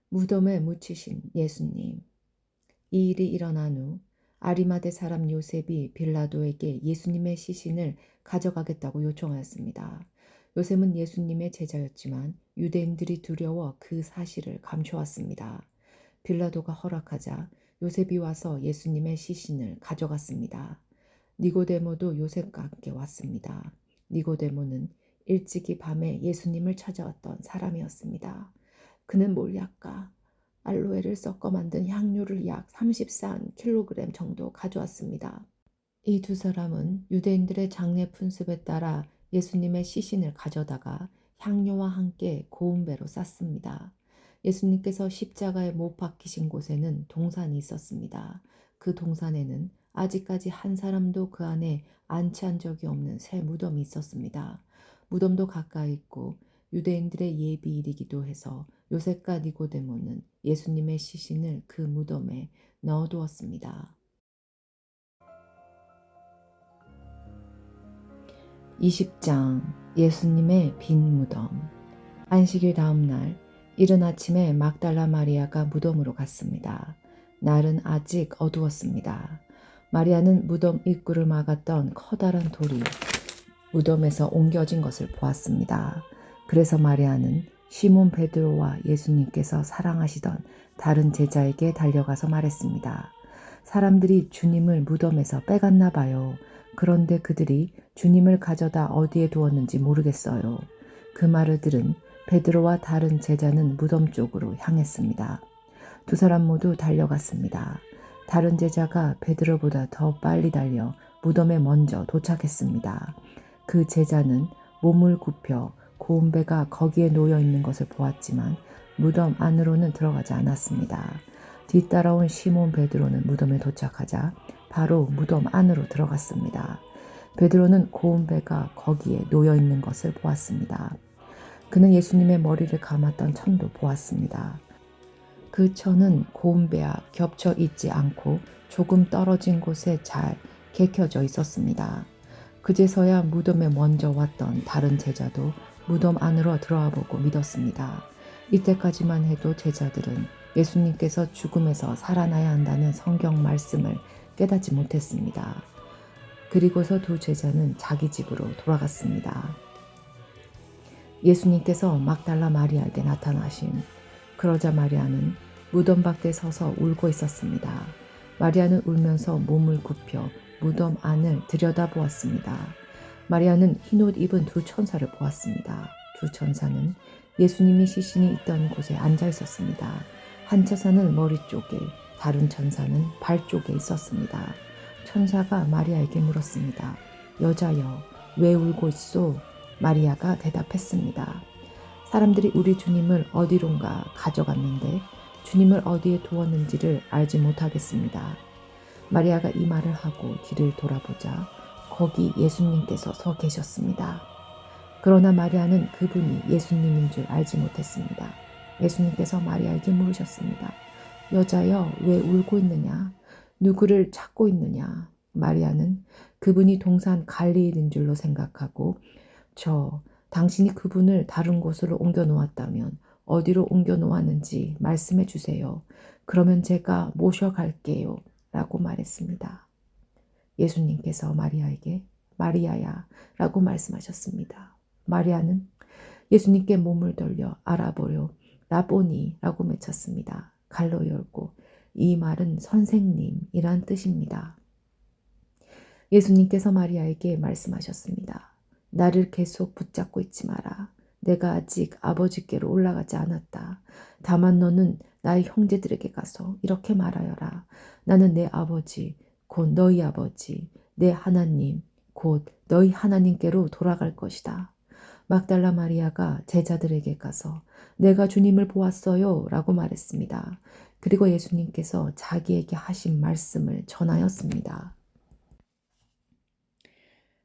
무덤에 묻히신 예수님. 이 일이 일어난 후 아리마대 사람 요셉이 빌라도에게 예수님의 시신을 가져가겠다고 요청하였습니다. 요셉은 예수님의 제자였지만 유대인들이 두려워 그 사실을 감춰왔습니다. 빌라도가 허락하자 요셉이 와서 예수님의 시신을 가져갔습니다. 니고데모도 요셉과 함께 왔습니다. 니고데모는 일찍이 밤에 예수님을 찾아왔던 사람이었습니다. 그는 몰약과 알로에를 섞어 만든 향료를 약 34kg 정도 가져왔습니다. 이 두 사람은 유대인들의 장례 풍습에 따라 예수님의 시신을 가져다가 향료와 함께 고운 배로 쌌습니다. 예수님께서 십자가에 못 박히신 곳에는 동산이 있었습니다. 그 동산에는 아직까지 한 사람도 그 안에 안치한 적이 없는 새 무덤이 있었습니다. 무덤도 가까이 있고 유대인들의 예비일이기도 해서 요셉과 니고데모는 예수님의 시신을 그 무덤에 넣어두었습니다. 20장 예수님의 빈 무덤. 안식일 다음 날 이른 아침에 막달라 마리아가 무덤으로 갔습니다. 날은 아직 어두웠습니다. 마리아는 무덤 입구를 막았던 커다란 돌이 무덤에서 옮겨진 것을 보았습니다. 그래서 마리아는 시몬 베드로와 예수님께서 사랑하시던 다른 제자에게 달려가서 말했습니다. 사람들이 주님을 무덤에서 빼갔나 봐요. 그런데 그들이 주님을 가져다 어디에 두었는지 모르겠어요. 그 말을 들은 베드로와 다른 제자는 무덤 쪽으로 향했습니다. 두 사람 모두 달려갔습니다. 다른 제자가 베드로보다 더 빨리 달려 무덤에 먼저 도착했습니다. 그 제자는 몸을 굽혀 고운 배가 거기에 놓여 있는 것을 보았지만 무덤 안으로는 들어가지 않았습니다. 뒤따라온 시몬 베드로는 무덤에 도착하자 바로 무덤 안으로 들어갔습니다. 베드로는 고운 배가 거기에 놓여 있는 것을 보았습니다. 그는 예수님의 머리를 감았던 천도 보았습니다. 그 천은 고운 배와 겹쳐 있지 않고 조금 떨어진 곳에 잘 개켜져 있었습니다. 그제서야 무덤에 먼저 왔던 다른 제자도 무덤 안으로 들어와 보고 믿었습니다. 이때까지만 해도 제자들은 예수님께서 죽음에서 살아나야 한다는 성경 말씀을 깨닫지 못했습니다. 그리고서 두 제자는 자기 집으로 돌아갔습니다. 예수님께서 막달라 마리아에게 나타나심. 그러자 마리아는 무덤 밖에 서서 울고 있었습니다. 마리아는 울면서 몸을 굽혀 무덤 안을 들여다보았습니다. 마리아는 흰옷 입은 두 천사를 보았습니다. 두 천사는 예수님이 시신이 있던 곳에 앉아 있었습니다. 한 천사는 머리 쪽에, 다른 천사는 발 쪽에 있었습니다. 천사가 마리아에게 물었습니다. 여자여, 왜 울고 있소? 마리아가 대답했습니다. 사람들이 우리 주님을 어디론가 가져갔는데 주님을 어디에 두었는지를 알지 못하겠습니다. 마리아가 이 말을 하고 뒤를 돌아보자 거기 예수님께서 서 계셨습니다. 그러나 마리아는 그분이 예수님인 줄 알지 못했습니다. 예수님께서 마리아에게 물으셨습니다. 여자여, 왜 울고 있느냐? 누구를 찾고 있느냐? 마리아는 그분이 동산 갈릴리인 줄로 생각하고 당신이 그분을 다른 곳으로 옮겨 놓았다면 어디로 옮겨 놓았는지 말씀해 주세요. 그러면 제가 모셔갈게요. 라고 말했습니다. 예수님께서 마리아에게 마리아야 라고 말씀하셨습니다. 마리아는 예수님께 몸을 돌려 알아보려 라보니 라고 외쳤습니다. 갈로 열고 이 말은 선생님이란 뜻입니다. 예수님께서 마리아에게 말씀하셨습니다. 나를 계속 붙잡고 있지 마라. 내가 아직 아버지께로 올라가지 않았다. 다만 너는 나의 형제들에게 가서 이렇게 말하여라. 나는 내 아버지, 곧 너희 아버지, 내 하나님, 곧 너희 하나님께로 돌아갈 것이다. 막달라 마리아가 제자들에게 가서 내가 주님을 보았어요 라고 말했습니다. 그리고 예수님께서 자기에게 하신 말씀을 전하였습니다.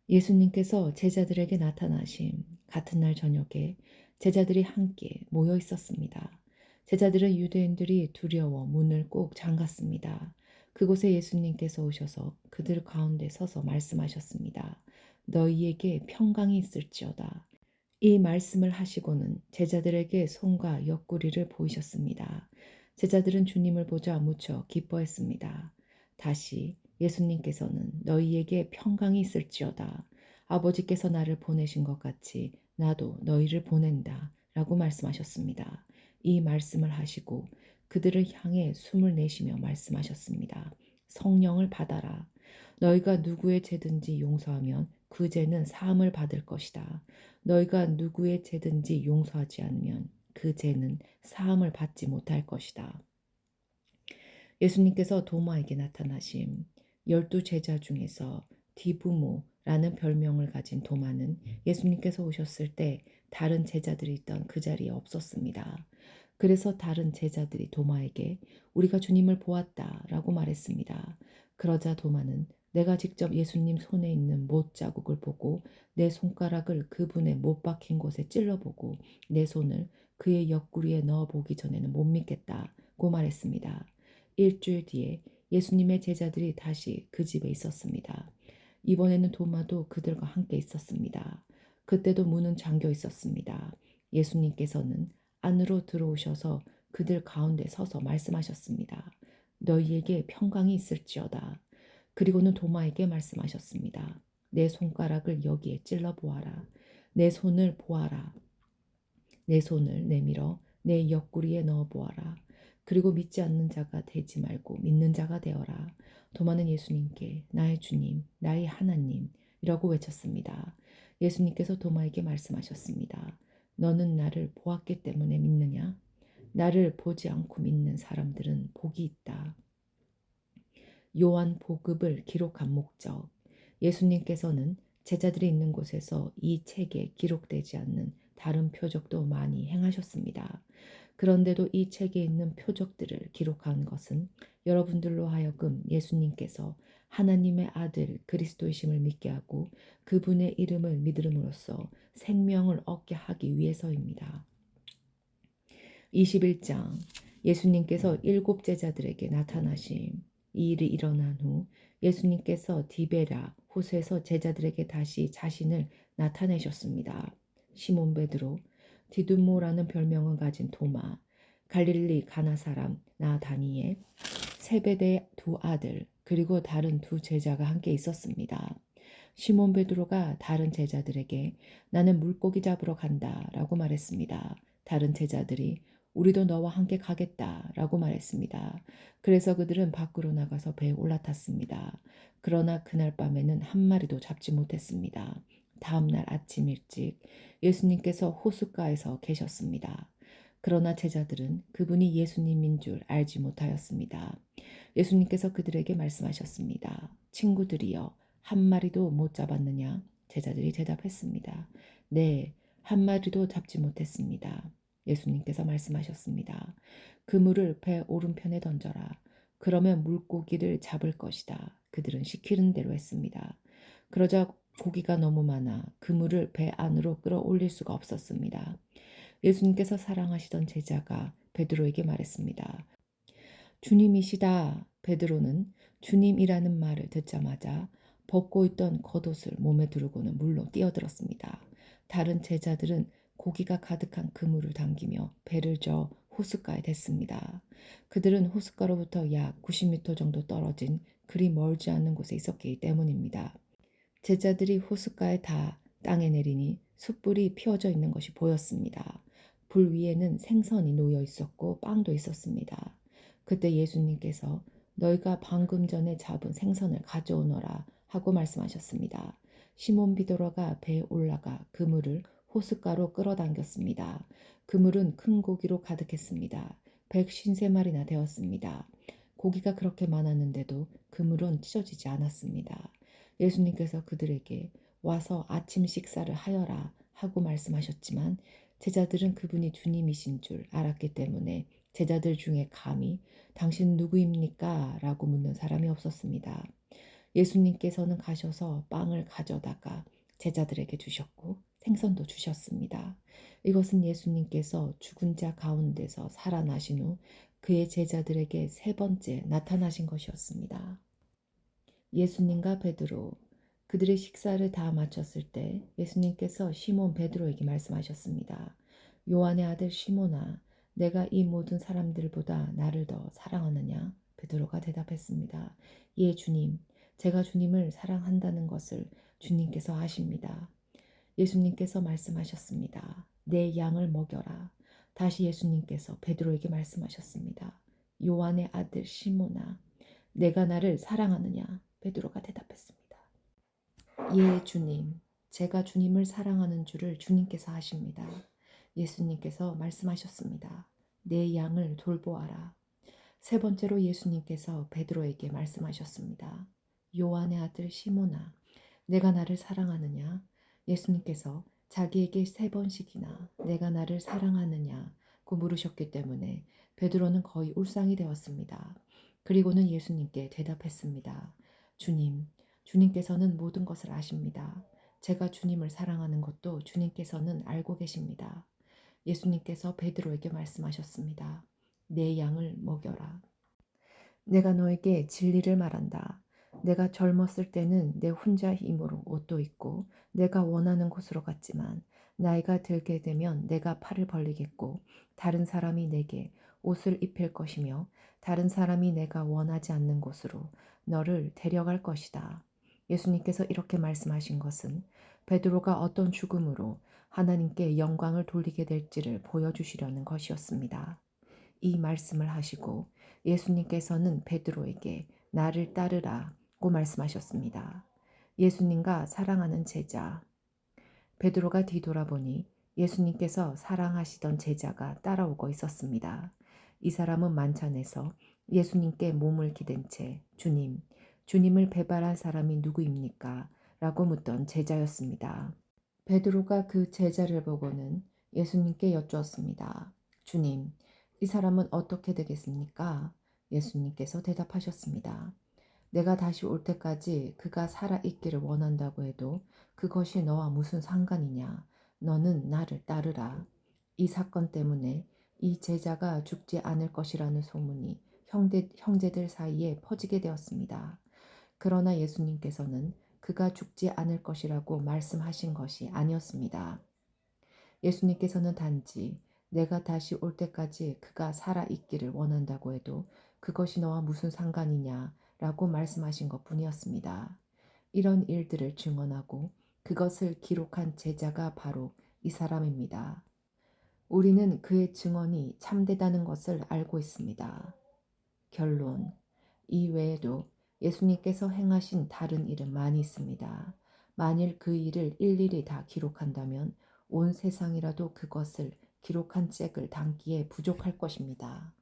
예수님께서 제자들에게 나타나심 같은 날 저녁에 제자들이 함께 모여 있었습니다. 제자들은 유대인들이 두려워 문을 꼭 잠갔습니다. 그곳에 예수님께서 오셔서 그들 가운데 서서 말씀하셨습니다. 너희에게 평강이 있을지어다. 이 말씀을 하시고는 제자들에게 손과 옆구리를 보이셨습니다. 제자들은 주님을 보자 무척 기뻐했습니다. 다시 예수님께서는 너희에게 평강이 있을지어다. 아버지께서 나를 보내신 것 같이 나도 너희를 보낸다. 라고 말씀하셨습니다. 이 말씀을 하시고 그들을 향해 숨을 내쉬며 말씀하셨습니다. 성령을 받아라. 너희가 누구의 죄든지 용서하면 그 죄는 사함을 받을 것이다. 너희가 누구의 죄든지 용서하지 않으면 그 죄는 사함을 받지 못할 것이다. 예수님께서 도마에게 나타나심 12 제자 중에서 디부모라는 별명을 가진 도마는 예수님께서 오셨을 때 다른 제자들이 있던 그 자리에 없었습니다. 그래서 다른 제자들이 도마에게 우리가 주님을 보았다라고 말했습니다. 그러자 도마는 내가 직접 예수님 손에 있는 못 자국을 보고 내 손가락을 그분의 못 박힌 곳에 찔러보고 내 손을 그의 옆구리에 넣어보기 전에는 못 믿겠다고 말했습니다. 일주일 뒤에 예수님의 제자들이 다시 그 집에 있었습니다. 이번에는 도마도 그들과 함께 있었습니다. 그때도 문은 잠겨 있었습니다. 예수님께서는 안으로 들어오셔서 그들 가운데 서서 말씀하셨습니다. 너희에게 평강이 있을지어다. 그리고는 도마에게 말씀하셨습니다. 내 손가락을 여기에 찔러 보아라. 내 손을 보아라. 내 손을 내밀어 내 옆구리에 넣어 보아라. 그리고 믿지 않는 자가 되지 말고 믿는 자가 되어라. 도마는 예수님께 나의 주님, 나의 하나님이라고 외쳤습니다. 예수님께서 도마에게 말씀하셨습니다. 너는 나를 보았기 때문에 믿느냐? 나를 보지 않고 믿는 사람들은 복이 있다. 요한 복음을 기록한 목적. 예수님께서는 제자들이 있는 곳에서 이 책에 기록되지 않는 다른 표적도 많이 행하셨습니다. 그런데도 이 책에 있는 표적들을 기록한 것은 여러분들로 하여금 예수님께서 하나님의 아들 그리스도이심을 믿게 하고 그분의 이름을 믿음으로써 생명을 얻게 하기 위해서입니다. 21장 예수님께서 일곱 제자들에게 나타나심. 이 일이 일어난 후 예수님께서 디베라 호수에서 제자들에게 다시 자신을 나타내셨습니다. 시몬 베드로, 디두모라는 별명을 가진 도마, 갈릴리 가나 사람 나다니엘, 세베대의 두 아들, 그리고 다른 두 제자가 함께 있었습니다. 시몬 베드로가 다른 제자들에게 나는 물고기 잡으러 간다라고 말했습니다. 다른 제자들이 우리도 너와 함께 가겠다라고 말했습니다. 그래서 그들은 밖으로 나가서 배에 올라탔습니다. 그러나 그날 밤에는 한 마리도 잡지 못했습니다. 다음 날 아침 일찍 예수님께서 호숫가에서 계셨습니다. 그러나 제자들은 그분이 예수님인 줄 알지 못하였습니다. 예수님께서 그들에게 말씀하셨습니다. 친구들이여, 한 마리도 못 잡았느냐? 제자들이 대답했습니다. 네, 한 마리도 잡지 못했습니다. 예수님께서 말씀하셨습니다. 그물을 배 오른편에 던져라. 그러면 물고기를 잡을 것이다. 그들은 시키는 대로 했습니다. 그러자 고기가 너무 많아 그물을 배 안으로 끌어올릴 수가 없었습니다. 예수님께서 사랑하시던 제자가 베드로에게 말했습니다. 주님이시다. 베드로는 주님이라는 말을 듣자마자 벗고 있던 겉옷을 몸에 두르고는 물로 뛰어들었습니다. 다른 제자들은 고기가 가득한 그물을 당기며 배를 저 호숫가에 댔습니다. 그들은 호숫가로부터 약 90m 정도 떨어진 그리 멀지 않은 곳에 있었기 때문입니다. 제자들이 호숫가에 다 땅에 내리니 숯불이 피워져 있는 것이 보였습니다. 불 위에는 생선이 놓여 있었고 빵도 있었습니다. 그때 예수님께서 너희가 방금 전에 잡은 생선을 가져오너라 하고 말씀하셨습니다. 시몬 비도로가 배에 올라가 그물을 호숫가로 끌어당겼습니다. 그물은 큰 고기로 가득했습니다. 153마리나 되었습니다. 고기가 그렇게 많았는데도 그물은 찢어지지 않았습니다. 예수님께서 그들에게 와서 아침 식사를 하여라 하고 말씀하셨지만 제자들은 그분이 주님이신 줄 알았기 때문에 제자들 중에 감히 당신 누구입니까? 라고 묻는 사람이 없었습니다. 예수님께서는 가셔서 빵을 가져다가 제자들에게 주셨고 생선도 주셨습니다. 이것은 예수님께서 죽은 자 가운데서 살아나신 후 그의 제자들에게 세 번째 나타나신 것이었습니다. 예수님과 베드로 그들의 식사를 다 마쳤을 때 예수님께서 시몬 베드로에게 말씀하셨습니다. 요한의 아들 시몬아, 내가 이 모든 사람들보다 나를 더 사랑하느냐? 베드로가 대답했습니다. 예, 주님. 제가 주님을 사랑한다는 것을 주님께서 아십니다. 예수님께서 말씀하셨습니다. 내 양을 먹여라. 다시 예수님께서 베드로에게 말씀하셨습니다. 요한의 아들 시몬아, 내가 나를 사랑하느냐? 베드로가 대답했습니다. 예, 주님. 제가 주님을 사랑하는 줄을 주님께서 아십니다. 예수님께서 말씀하셨습니다. 내 양을 돌보아라. 세 번째로 예수님께서 베드로에게 말씀하셨습니다. 요한의 아들 시몬아, 내가 나를 사랑하느냐? 예수님께서 자기에게 세 번씩이나 내가 나를 사랑하느냐 고 물으셨기 때문에 베드로는 거의 울상이 되었습니다. 그리고는 예수님께 대답했습니다. 주님, 주님께서는 모든 것을 아십니다. 제가 주님을 사랑하는 것도 주님께서는 알고 계십니다. 예수님께서 베드로에게 말씀하셨습니다. 내 양을 먹여라. 내가 너에게 진리를 말한다. 내가 젊었을 때는 내 혼자 힘으로 옷도 입고 내가 원하는 곳으로 갔지만 나이가 들게 되면 내가 팔을 벌리겠고 다른 사람이 내게 옷을 입힐 것이며 다른 사람이 내가 원하지 않는 곳으로 너를 데려갈 것이다. 예수님께서 이렇게 말씀하신 것은 베드로가 어떤 죽음으로 하나님께 영광을 돌리게 될지를 보여주시려는 것이었습니다. 이 말씀을 하시고 예수님께서는 베드로에게 나를 따르라고 말씀하셨습니다. 예수님과 사랑하는 제자. 베드로가 뒤돌아보니 예수님께서 사랑하시던 제자가 따라오고 있었습니다. 이 사람은 만찬에서 예수님께 몸을 기댄 채 주님, 주님을 배반한 사람이 누구입니까? 라고 묻던 제자였습니다. 베드로가 그 제자를 보고는 예수님께 여쭈었습니다. 주님, 이 사람은 어떻게 되겠습니까? 예수님께서 대답하셨습니다. 내가 다시 올 때까지 그가 살아있기를 원한다고 해도 그것이 너와 무슨 상관이냐? 너는 나를 따르라. 이 사건 때문에 이 제자가 죽지 않을 것이라는 소문이 형제들 사이에 퍼지게 되었습니다. 그러나 예수님께서는 그가 죽지 않을 것이라고 말씀하신 것이 아니었습니다. 예수님께서는 단지 내가 다시 올 때까지 그가 살아있기를 원한다고 해도 그것이 너와 무슨 상관이냐라고 말씀하신 것 뿐이었습니다. 이런 일들을 증언하고 그것을 기록한 제자가 바로 이 사람입니다. 우리는 그의 증언이 참되다는 것을 알고 있습니다. 결론. 이 외에도 예수님께서 행하신 다른 일은 많이 있습니다. 만일 그 일을 일일이 다 기록한다면 온 세상이라도 그것을 기록한 잭을 담기에 부족할 것입니다.